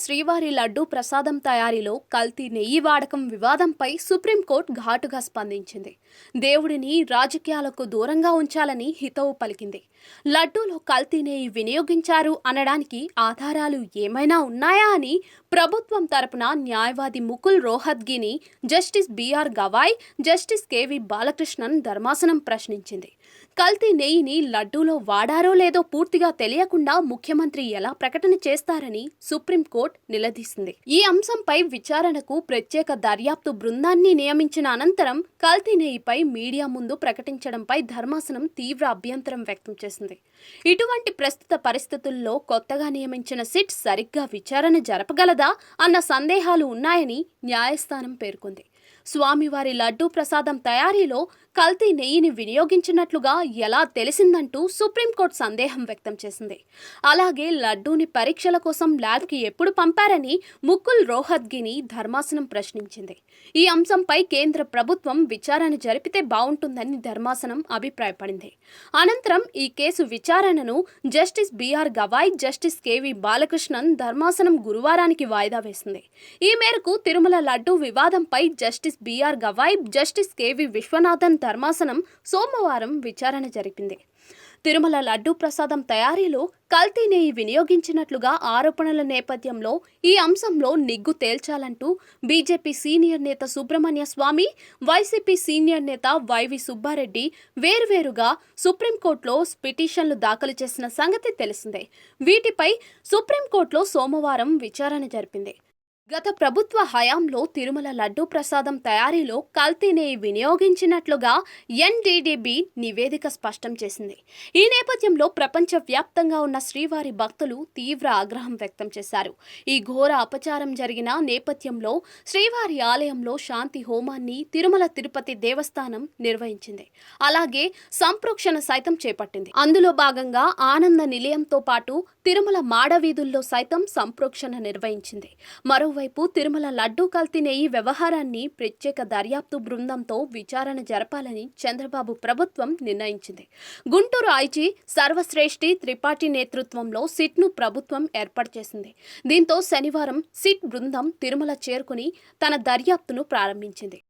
శ్రీవారి లడ్డూ ప్రసాదం తయారీలో కల్తీ నెయ్యి వాడకం వివాదంపై సుప్రీంకోర్టు ఘాటుగా స్పందించింది. దేవుడిని రాజకీయాలకు దూరంగా ఉంచాలని హితవు పలికింది. లడ్డూలో కల్తీ నెయ్యి వినియోగించారు అనడానికి ఆధారాలు ఏమైనా ఉన్నాయా అని ప్రభుత్వం తరపున న్యాయవాది ముకుల్ రోహత్గిని justice BR Gavai, justice KV Balakrishnan ధర్మాసనం ప్రశ్నించింది. కల్తీ నెయ్యిని లడ్డూలో వాడారో లేదో పూర్తిగా తెలియకుండా ముఖ్యమంత్రి ఎలా ప్రకటన చేస్తారని సుప్రీంకోర్టు నిలదీసింది. ఈ అంశంపై విచారణకు ప్రత్యేక దర్యాప్తు బృందాన్ని నియమించిన అనంతరం కల్తీ నెయ్యిపై మీడియా ముందు ప్రకటించడంపై ధర్మాసనం తీవ్ర అభ్యంతరం వ్యక్తం చేసింది. ఇటువంటి ప్రస్తుత పరిస్థితుల్లో కొత్తగా నియమించిన సిట్ సరిగ్గా విచారణ జరపగలదా అన్న సందేహాలు ఉన్నాయని న్యాయస్థానం పేర్కొంది. స్వామివారి లడ్డూ ప్రసాదం తయారీలో కల్తీ నెయ్యిని వినియోగించినట్లుగా ఎలా తెలిసిందంటూ సుప్రీంకోర్టు సందేహం వ్యక్తం చేసింది. అలాగే లడ్డూని పరీక్షల కోసం ల్యాబ్కి ఎప్పుడు పంపారని ముకుల్ రోహత్గిని ధర్మాసనం ప్రశ్నించింది. ఈ అంశంపై కేంద్ర ప్రభుత్వం విచారణ జరిపితే బాగుంటుందని ధర్మాసనం అభిప్రాయపడింది. అనంతరం ఈ కేసు విచారణను justice BR Gavai, justice KV Balakrishnan ధర్మాసనం గురువారానికి వాయిదా వేసింది. ఈ మేరకు తిరుమల లడ్డూ వివాదంపై justice BR Gavai, justice K V Viswanathan ధర్మాసనం సోమవారం విచారణ జరిపింది. తిరుమల లడ్డూ ప్రసాదం తయారీలో కల్తీ నెయ్యి వినియోగించినట్లుగా ఆరోపణల నేపథ్యంలో ఈ అంశంలో నిగ్గు తేల్చాలంటూ బీజేపీ సీనియర్ నేత సుబ్రహ్మణ్య స్వామి, వైసీపీ సీనియర్ నేత వైవి సుబ్బారెడ్డి వేర్వేరుగా సుప్రీంకోర్టులో పిటిషన్లు దాఖలు చేసిన సంగతి తెలిసిందే. వీటిపై సుప్రీంకోర్టులో సోమవారం విచారణ జరిపింది. గత ప్రభుత్వ హయాంలో తిరుమల లడ్డూ ప్రసాదం తయారీలో కల్తీ నెయ్యి వినియోగించినట్లుగా ఎన్డీడీబీ నివేదిక స్పష్టం చేసింది. ఈ నేపథ్యంలో ప్రపంచవ్యాప్తంగా ఉన్న శ్రీవారి భక్తులు తీవ్ర ఆగ్రహం వ్యక్తం చేశారు. ఈ ఘోర అపచారం జరిగిన నేపథ్యంలో శ్రీవారి ఆలయంలో శాంతి హోమాన్ని తిరుమల తిరుపతి దేవస్థానం నిర్వహించింది. అలాగే సంప్రోక్షణ సైతం చేపట్టింది. అందులో భాగంగా ఆనంద నిలయంతో పాటు తిరుమల మాడవీధుల్లో సైతం సంప్రోక్షణ నిర్వహించింది. మరోవైపు తిరుమల లడ్డూ కల్తీ నెయ్యి వ్యవహారాన్ని ప్రత్యేక దర్యాప్తు బృందంతో విచారణ జరపాలని చంద్రబాబు ప్రభుత్వం నిర్ణయించింది. గుంటూరు ఐజీ సర్వశ్రేష్ఠి త్రిపాఠి నేతృత్వంలో సిట్ను ప్రభుత్వం ఏర్పాటు చేసింది. దీంతో శనివారం సిట్ బృందం తిరుమల చేరుకుని తన దర్యాప్తును ప్రారంభించింది.